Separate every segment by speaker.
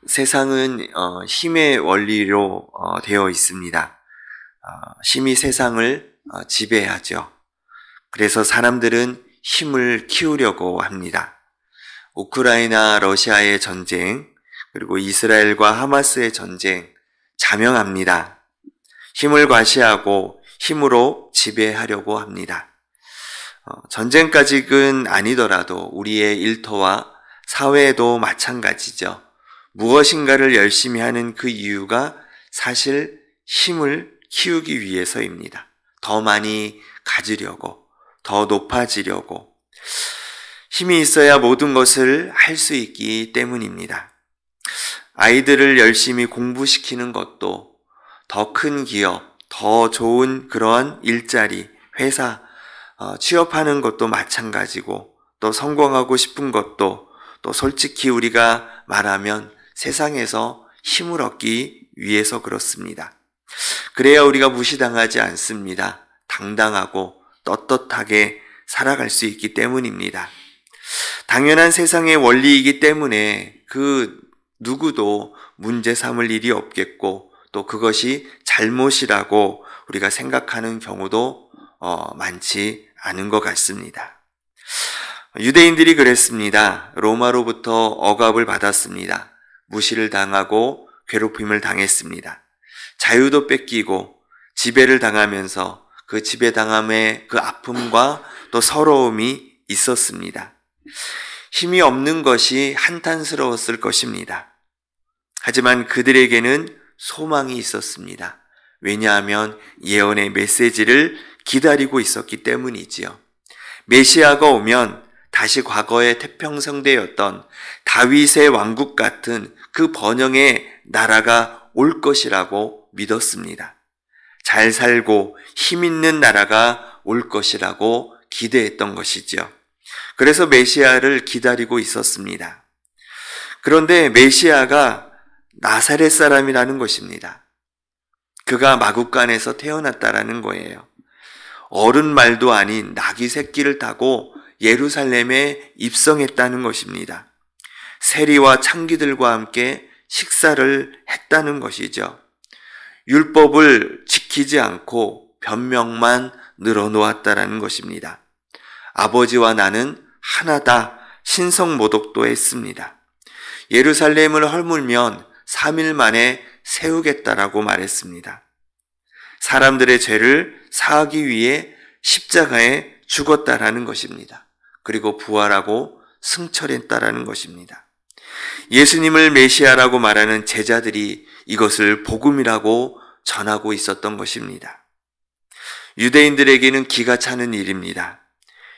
Speaker 1: 세상은 힘의 원리로 되어 있습니다. 힘이 세상을 지배하죠. 그래서 사람들은 힘을 키우려고 합니다. 우크라이나 러시아의 전쟁, 그리고 이스라엘과 하마스의 전쟁 자명합니다. 힘을 과시하고 힘으로 지배하려고 합니다. 전쟁까지는 아니더라도 우리의 일터와 사회에도 마찬가지죠. 무엇인가를 열심히 하는 그 이유가 사실 힘을 키우기 위해서입니다. 더 많이 가지려고, 더 높아지려고. 힘이 있어야 모든 것을 할 수 있기 때문입니다. 아이들을 열심히 공부시키는 것도 더 큰 기업, 더 좋은 그러한 일자리, 회사, 취업하는 것도 마찬가지고, 또 성공하고 싶은 것도, 또 솔직히 우리가 말하면 세상에서 힘을 얻기 위해서 그렇습니다. 그래야 우리가 무시당하지 않습니다. 당당하고 떳떳하게 살아갈 수 있기 때문입니다. 당연한 세상의 원리이기 때문에 그 누구도 문제 삼을 일이 없겠고, 또 그것이 잘못이라고 우리가 생각하는 경우도 많지 않은 것 같습니다. 유대인들이 그랬습니다. 로마로부터 억압을 받았습니다. 무시를 당하고 괴롭힘을 당했습니다. 자유도 뺏기고 지배를 당하면서 그 지배당함의 그 아픔과 또 서러움이 있었습니다. 힘이 없는 것이 한탄스러웠을 것입니다. 하지만 그들에게는 소망이 있었습니다. 왜냐하면 예언의 메시지를 기다리고 있었기 때문이지요. 메시아가 오면 다시 과거의 태평성대였던 다윗의 왕국 같은 그 번영의 나라가 올 것이라고 믿었습니다. 잘 살고 힘 있는 나라가 올 것이라고 기대했던 것이지요. 그래서 메시아를 기다리고 있었습니다. 그런데 메시아가 나사렛 사람이라는 것입니다. 그가 마구간에서 태어났다라는 거예요. 어른 말도 아닌 나귀 새끼를 타고 예루살렘에 입성했다는 것입니다. 세리와 창기들과 함께 식사를 했다는 것이죠. 율법을 지키지 않고 변명만 늘어놓았다라는 것입니다. 아버지와 나는 하나다 신성모독도 했습니다. 예루살렘을 허물면 3일 만에 세우겠다라고 말했습니다. 사람들의 죄를 사하기 위해 십자가에 죽었다라는 것입니다. 그리고 부활하고 승천했다라는 것입니다. 예수님을 메시아라고 말하는 제자들이 이것을 복음이라고 전하고 있었던 것입니다. 유대인들에게는 기가 차는 일입니다.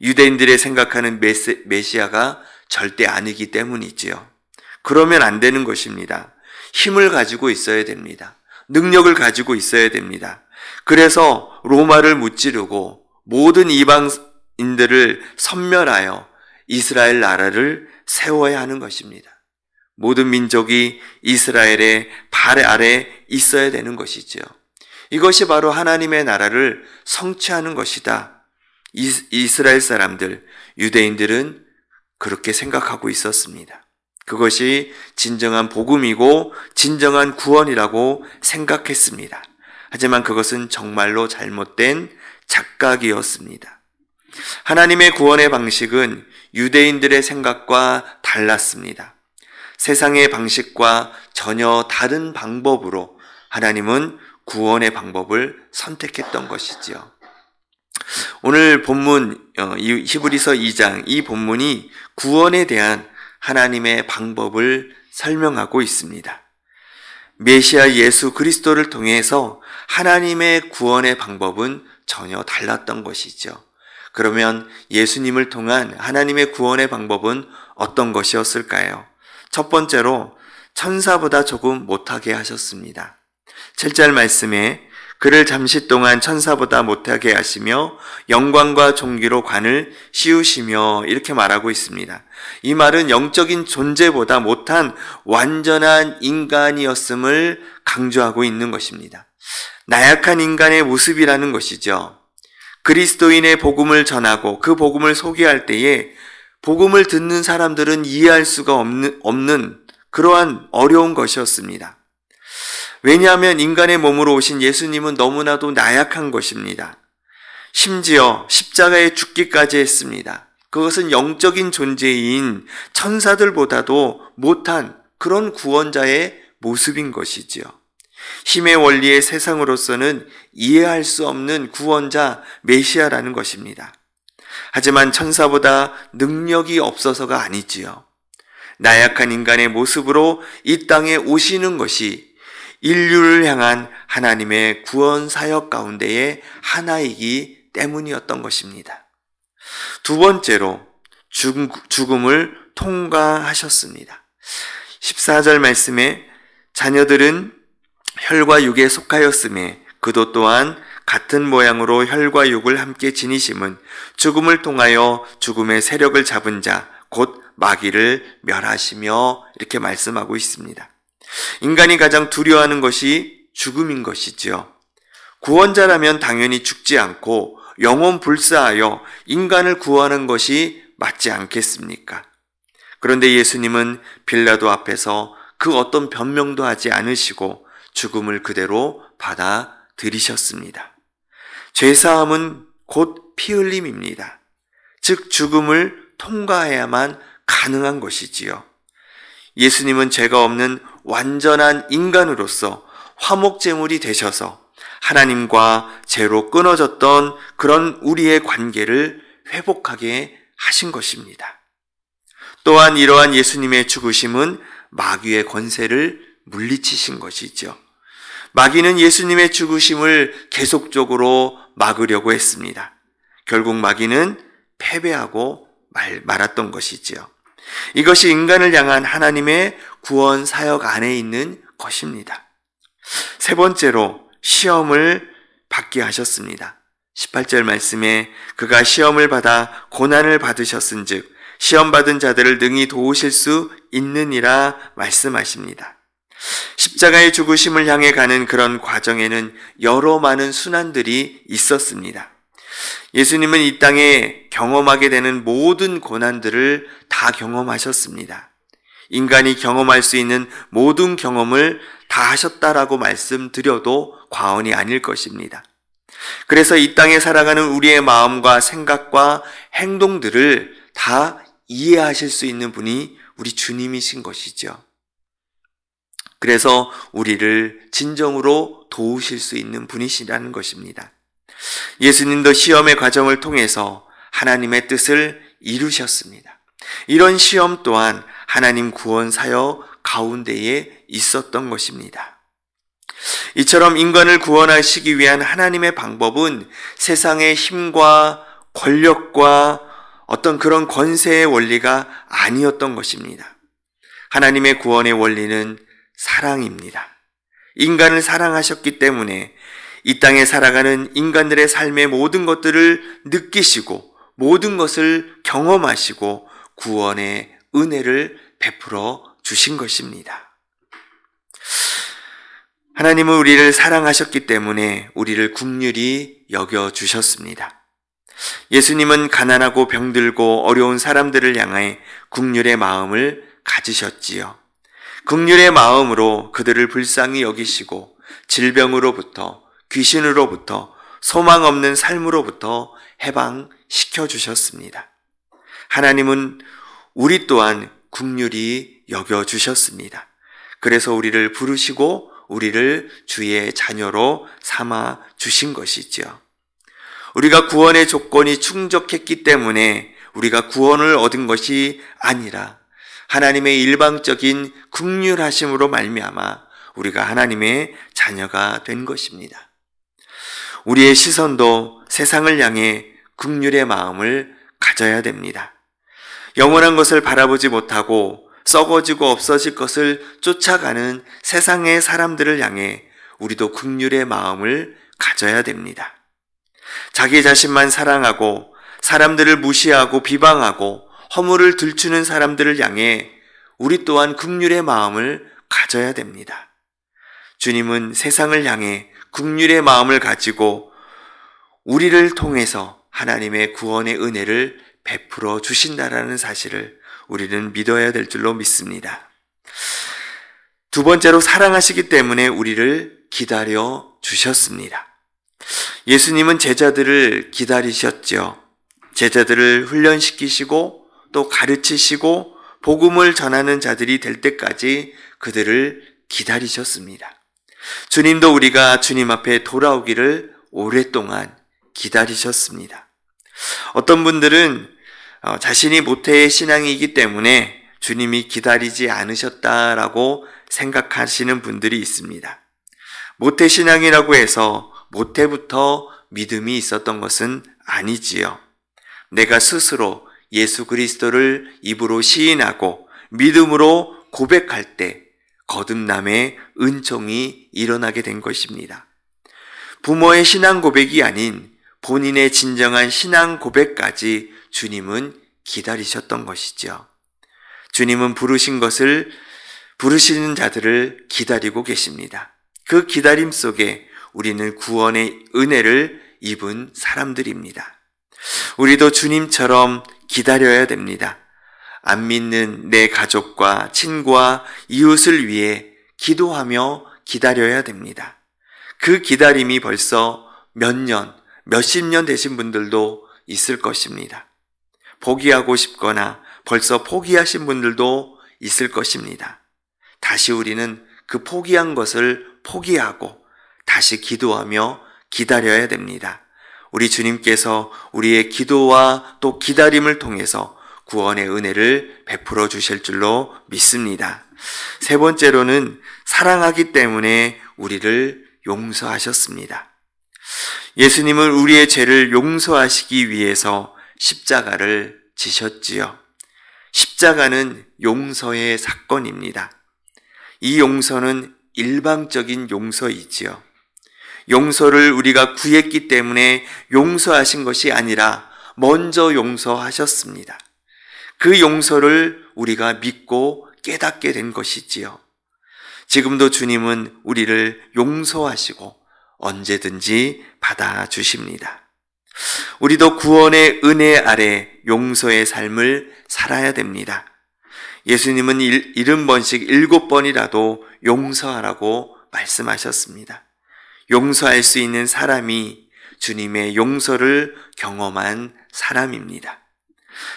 Speaker 1: 유대인들의 생각하는 메시아가 절대 아니기 때문이지요. 그러면 안 되는 것입니다. 힘을 가지고 있어야 됩니다. 능력을 가지고 있어야 됩니다. 그래서 로마를 무찌르고 모든 이방인들을 섬멸하여 이스라엘 나라를 세워야 하는 것입니다. 모든 민족이 이스라엘의 발 아래 있어야 되는 것이지요. 이것이 바로 하나님의 나라를 성취하는 것이다. 이스라엘 사람들, 유대인들은 그렇게 생각하고 있었습니다. 그것이 진정한 복음이고 진정한 구원이라고 생각했습니다. 하지만 그것은 정말로 잘못된 착각이었습니다. 하나님의 구원의 방식은 유대인들의 생각과 달랐습니다. 세상의 방식과 전혀 다른 방법으로 하나님은 구원의 방법을 선택했던 것이지요. 오늘 본문 히브리서 2장 이 본문이 구원에 대한 하나님의 방법을 설명하고 있습니다. 메시아 예수 그리스도를 통해서 하나님의 구원의 방법은 전혀 달랐던 것이죠. 그러면 예수님을 통한 하나님의 구원의 방법은 어떤 것이었을까요? 첫 번째로 천사보다 조금 못하게 하셨습니다. 7절 말씀에 그를 잠시 동안 천사보다 못하게 하시며 영광과 존귀로 관을 씌우시며 이렇게 말하고 있습니다. 이 말은 영적인 존재보다 못한 완전한 인간이었음을 강조하고 있는 것입니다. 나약한 인간의 모습이라는 것이죠. 그리스도인의 복음을 전하고 그 복음을 소개할 때에 복음을 듣는 사람들은 이해할 수가 없는 그러한 어려운 것이었습니다. 왜냐하면 인간의 몸으로 오신 예수님은 너무나도 나약한 것입니다. 심지어 십자가에 죽기까지 했습니다. 그것은 영적인 존재인 천사들보다도 못한 그런 구원자의 모습인 것이지요. 힘의 원리의 세상으로서는 이해할 수 없는 구원자 메시아라는 것입니다. 하지만 천사보다 능력이 없어서가 아니지요. 나약한 인간의 모습으로 이 땅에 오시는 것이 인류를 향한 하나님의 구원 사역 가운데의 하나이기 때문이었던 것입니다. 두 번째로 죽음을 통과하셨습니다. 14절 말씀에 자녀들은 혈과 육에 속하였음에 그도 또한 같은 모양으로 혈과 육을 함께 지니심은 죽음을 통하여 죽음의 세력을 잡은 자 곧 마귀를 멸하시며 이렇게 말씀하고 있습니다. 인간이 가장 두려워하는 것이 죽음인 것이지요. 구원자라면 당연히 죽지 않고 영원 불사하여 인간을 구하는 것이 맞지 않겠습니까? 그런데 예수님은 빌라도 앞에서 그 어떤 변명도 하지 않으시고 죽음을 그대로 받아들이셨습니다. 죄사함은 곧 피 흘림입니다. 즉 죽음을 통과해야만 가능한 것이지요. 예수님은 죄가 없는 완전한 인간으로서 화목제물이 되셔서 하나님과 죄로 끊어졌던 그런 우리의 관계를 회복하게 하신 것입니다. 또한 이러한 예수님의 죽으심은 마귀의 권세를 물리치신 것이죠. 마귀는 예수님의 죽으심을 계속적으로 막으려고 했습니다. 결국 마귀는 패배하고 말았던 것이지요. 이것이 인간을 향한 하나님의 구원 사역 안에 있는 것입니다. 세 번째로 시험을 받게 하셨습니다. 18절 말씀에 그가 시험을 받아 고난을 받으셨은즉 시험 받은 자들을 능히 도우실 수 있느니라 말씀하십니다. 십자가의 죽으심을 향해 가는 그런 과정에는 여러 많은 순환들이 있었습니다. 예수님은 이 땅에 경험하게 되는 모든 고난들을 다 경험하셨습니다. 인간이 경험할 수 있는 모든 경험을 다 하셨다라고 말씀드려도 과언이 아닐 것입니다. 그래서 이 땅에 살아가는 우리의 마음과 생각과 행동들을 다 이해하실 수 있는 분이 우리 주님이신 것이죠. 그래서 우리를 진정으로 도우실 수 있는 분이시라는 것입니다. 예수님도 시험의 과정을 통해서 하나님의 뜻을 이루셨습니다. 이런 시험 또한 하나님 구원 사역 가운데에 있었던 것입니다. 이처럼 인간을 구원하시기 위한 하나님의 방법은 세상의 힘과 권력과 어떤 그런 권세의 원리가 아니었던 것입니다. 하나님의 구원의 원리는 사랑입니다. 인간을 사랑하셨기 때문에 이 땅에 살아가는 인간들의 삶의 모든 것들을 느끼시고 모든 것을 경험하시고 구원의 은혜를 베풀어 주신 것입니다. 하나님은 우리를 사랑하셨기 때문에 우리를 긍휼히 여겨주셨습니다. 예수님은 가난하고 병들고 어려운 사람들을 향해 긍휼의 마음을 가지셨지요. 긍휼의 마음으로 그들을 불쌍히 여기시고 질병으로부터 귀신으로부터 소망 없는 삶으로부터 해방시켜 주셨습니다. 하나님은 우리 또한 긍휼히 여겨주셨습니다. 그래서 우리를 부르시고 우리를 주의 자녀로 삼아 주신 것이지요. 우리가 구원의 조건이 충족했기 때문에 우리가 구원을 얻은 것이 아니라 하나님의 일방적인 긍휼하심으로 말미암아 우리가 하나님의 자녀가 된 것입니다. 우리의 시선도 세상을 향해 긍휼의 마음을 가져야 됩니다. 영원한 것을 바라보지 못하고 썩어지고 없어질 것을 쫓아가는 세상의 사람들을 향해 우리도 긍휼의 마음을 가져야 됩니다. 자기 자신만 사랑하고 사람들을 무시하고 비방하고 허물을 들추는 사람들을 향해 우리 또한 긍휼의 마음을 가져야 됩니다. 주님은 세상을 향해 긍휼의 마음을 가지고 우리를 통해서 하나님의 구원의 은혜를 베풀어 주신다라는 사실을 우리는 믿어야 될 줄로 믿습니다. 두 번째로 사랑하시기 때문에 우리를 기다려 주셨습니다. 예수님은 제자들을 기다리셨죠. 제자들을 훈련시키시고 또 가르치시고 복음을 전하는 자들이 될 때까지 그들을 기다리셨습니다. 주님도 우리가 주님 앞에 돌아오기를 오랫동안 기다리셨습니다. 어떤 분들은 자신이 모태의 신앙이기 때문에 주님이 기다리지 않으셨다라고 생각하시는 분들이 있습니다. 모태 신앙이라고 해서 모태부터 믿음이 있었던 것은 아니지요. 내가 스스로 예수 그리스도를 입으로 시인하고 믿음으로 고백할 때 거듭남의 은총이 일어나게 된 것입니다. 부모의 신앙 고백이 아닌 본인의 진정한 신앙 고백까지 주님은 기다리셨던 것이죠. 주님은 부르시는 자들을 기다리고 계십니다. 그 기다림 속에 우리는 구원의 은혜를 입은 사람들입니다. 우리도 주님처럼 기다려야 됩니다. 안 믿는 내 가족과 친구와 이웃을 위해 기도하며 기다려야 됩니다. 그 기다림이 벌써 몇 년, 몇십 년 되신 분들도 있을 것입니다. 포기하고 싶거나 벌써 포기하신 분들도 있을 것입니다. 다시 우리는 그 포기한 것을 포기하고 다시 기도하며 기다려야 됩니다. 우리 주님께서 우리의 기도와 또 기다림을 통해서 구원의 은혜를 베풀어 주실 줄로 믿습니다. 세 번째로는 사랑하기 때문에 우리를 용서하셨습니다. 예수님은 우리의 죄를 용서하시기 위해서 십자가를 지셨지요. 십자가는 용서의 사건입니다. 이 용서는 일방적인 용서이지요. 용서를 우리가 구했기 때문에 용서하신 것이 아니라 먼저 용서하셨습니다. 그 용서를 우리가 믿고 깨닫게 된 것이지요. 지금도 주님은 우리를 용서하시고 언제든지 받아주십니다. 우리도 구원의 은혜 아래 용서의 삶을 살아야 됩니다. 예수님은 70번씩 7번이라도 용서하라고 말씀하셨습니다. 용서할 수 있는 사람이 주님의 용서를 경험한 사람입니다.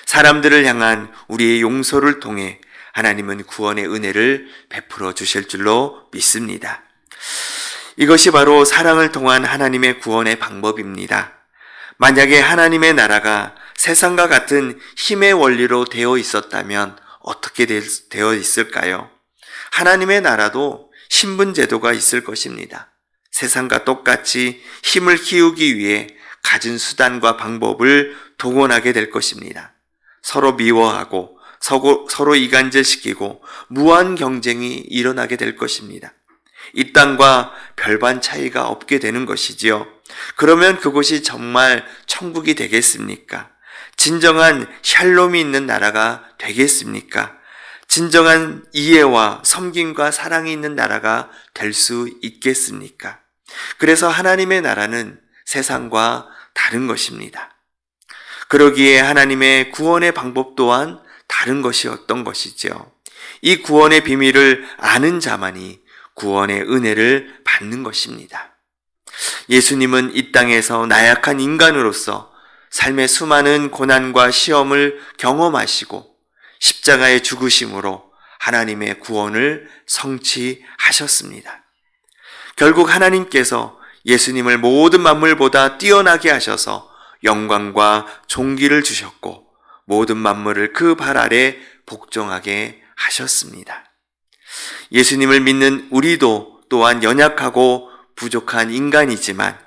Speaker 1: 사람들을 향한 우리의 용서를 통해 하나님은 구원의 은혜를 베풀어 주실 줄로 믿습니다. 이것이 바로 사랑을 통한 하나님의 구원의 방법입니다. 만약에 하나님의 나라가 세상과 같은 힘의 원리로 되어 있었다면 어떻게 되어 있을까요? 하나님의 나라도 신분제도가 있을 것입니다. 세상과 똑같이 힘을 키우기 위해 가진 수단과 방법을 동원하게 될 것입니다. 서로 미워하고 서로 이간질시키고 무한 경쟁이 일어나게 될 것입니다. 이 땅과 별반 차이가 없게 되는 것이지요. 그러면 그곳이 정말 천국이 되겠습니까? 진정한 샬롬이 있는 나라가 되겠습니까? 진정한 이해와 섬김과 사랑이 있는 나라가 될 수 있겠습니까? 그래서 하나님의 나라는 세상과 다른 것입니다. 그러기에 하나님의 구원의 방법 또한 다른 것이었던 것이죠. 이 구원의 비밀을 아는 자만이 구원의 은혜를 받는 것입니다. 예수님은 이 땅에서 나약한 인간으로서 삶의 수많은 고난과 시험을 경험하시고 십자가의 죽으심으로 하나님의 구원을 성취하셨습니다. 결국 하나님께서 예수님을 모든 만물보다 뛰어나게 하셔서 영광과 존귀를 주셨고 모든 만물을 그 발 아래 복종하게 하셨습니다. 예수님을 믿는 우리도 또한 연약하고 부족한 인간이지만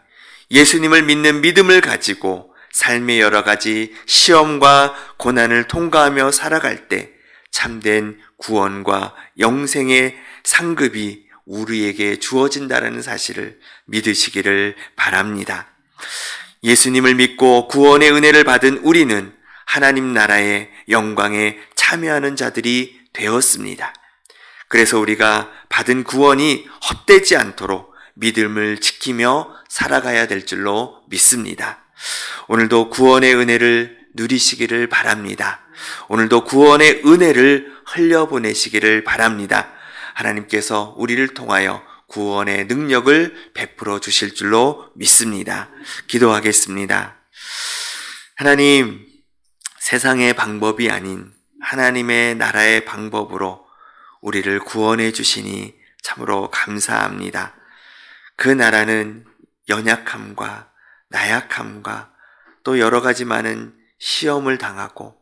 Speaker 1: 예수님을 믿는 믿음을 가지고 삶의 여러 가지 시험과 고난을 통과하며 살아갈 때 참된 구원과 영생의 상급이 우리에게 주어진다는 사실을 믿으시기를 바랍니다. 예수님을 믿고 구원의 은혜를 받은 우리는 하나님 나라의 영광에 참여하는 자들이 되었습니다. 그래서 우리가 받은 구원이 헛되지 않도록 믿음을 지키며 살아가야 될 줄로 믿습니다. 오늘도 구원의 은혜를 누리시기를 바랍니다. 오늘도 구원의 은혜를 흘려보내시기를 바랍니다. 하나님께서 우리를 통하여 구원의 능력을 베풀어 주실 줄로 믿습니다. 기도하겠습니다. 하나님, 세상의 방법이 아닌 하나님의 나라의 방법으로 우리를 구원해 주시니 참으로 감사합니다. 그 나라는 연약함과 나약함과 또 여러 가지 많은 시험을 당하고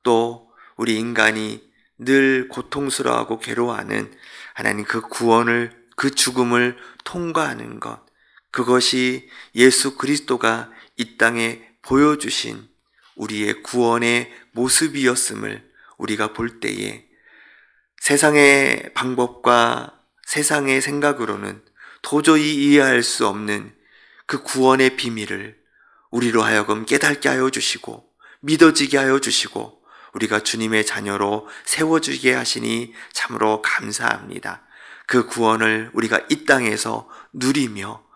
Speaker 1: 또 우리 인간이 늘 고통스러워하고 괴로워하는 하나님 그 구원을, 그 죽음을 통과하는 것, 그것이 예수 그리스도가 이 땅에 보여주신 우리의 구원의 모습이었음을 우리가 볼 때에 세상의 방법과 세상의 생각으로는 도저히 이해할 수 없는 그 구원의 비밀을 우리로 하여금 깨닫게 하여 주시고 믿어지게 하여 주시고 우리가 주님의 자녀로 세워주게 하시니 참으로 감사합니다. 그 구원을 우리가 이 땅에서 누리며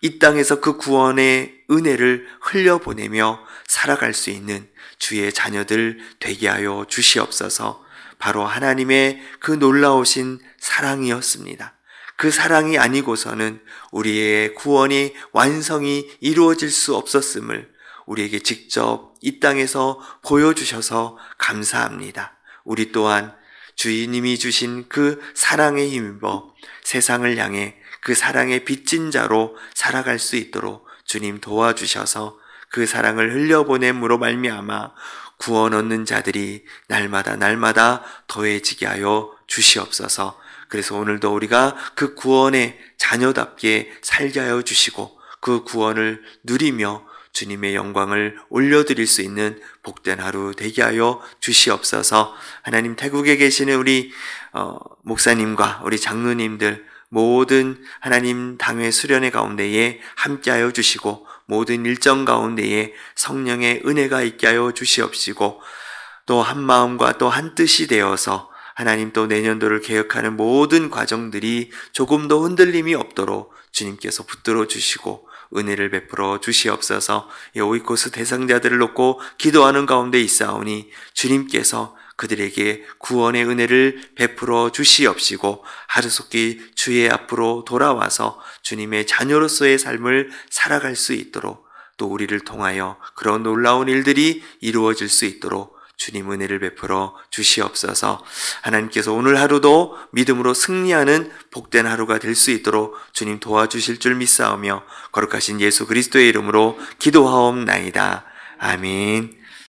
Speaker 1: 이 땅에서 그 구원의 은혜를 흘려보내며 살아갈 수 있는 주의 자녀들 되게 하여 주시옵소서. 바로 하나님의 그 놀라우신 사랑이었습니다. 그 사랑이 아니고서는 우리의 구원이 완성이 이루어질 수 없었음을 우리에게 직접 이 땅에서 보여주셔서 감사합니다. 우리 또한 주님이 주신 그 사랑에 힘입어 세상을 향해 그 사랑의 빚진 자로 살아갈 수 있도록 주님 도와주셔서 그 사랑을 흘려보냄으로 말미암아 구원 얻는 자들이 날마다 더해지게 하여 주시옵소서. 그래서 오늘도 우리가 그 구원의 자녀답게 살게 하여 주시고 그 구원을 누리며 주님의 영광을 올려드릴 수 있는 복된 하루 되게 하여 주시옵소서. 하나님, 태국에 계시는 우리 목사님과 우리 장로님들 모든 하나님 당회 수련회 가운데에 함께하여 주시고 모든 일정 가운데에 성령의 은혜가 있게 하여 주시옵시고 또 한 마음과 또 한 뜻이 되어서 하나님 또 내년도를 개혁하는 모든 과정들이 조금 더 흔들림이 없도록 주님께서 붙들어 주시고 은혜를 베풀어 주시옵소서. 오이코스 대상자들을 놓고 기도하는 가운데 있사오니 주님께서 그들에게 구원의 은혜를 베풀어 주시옵시고 하루속히 주의 앞으로 돌아와서 주님의 자녀로서의 삶을 살아갈 수 있도록 또 우리를 통하여 그런 놀라운 일들이 이루어질 수 있도록 주님 은혜를 베풀어 주시옵소서. 하나님께서 오늘 하루도 믿음으로 승리하는 복된 하루가 될 수 있도록 주님 도와주실 줄 믿사오며 거룩하신 예수 그리스도의 이름으로 기도하옵나이다. 아멘.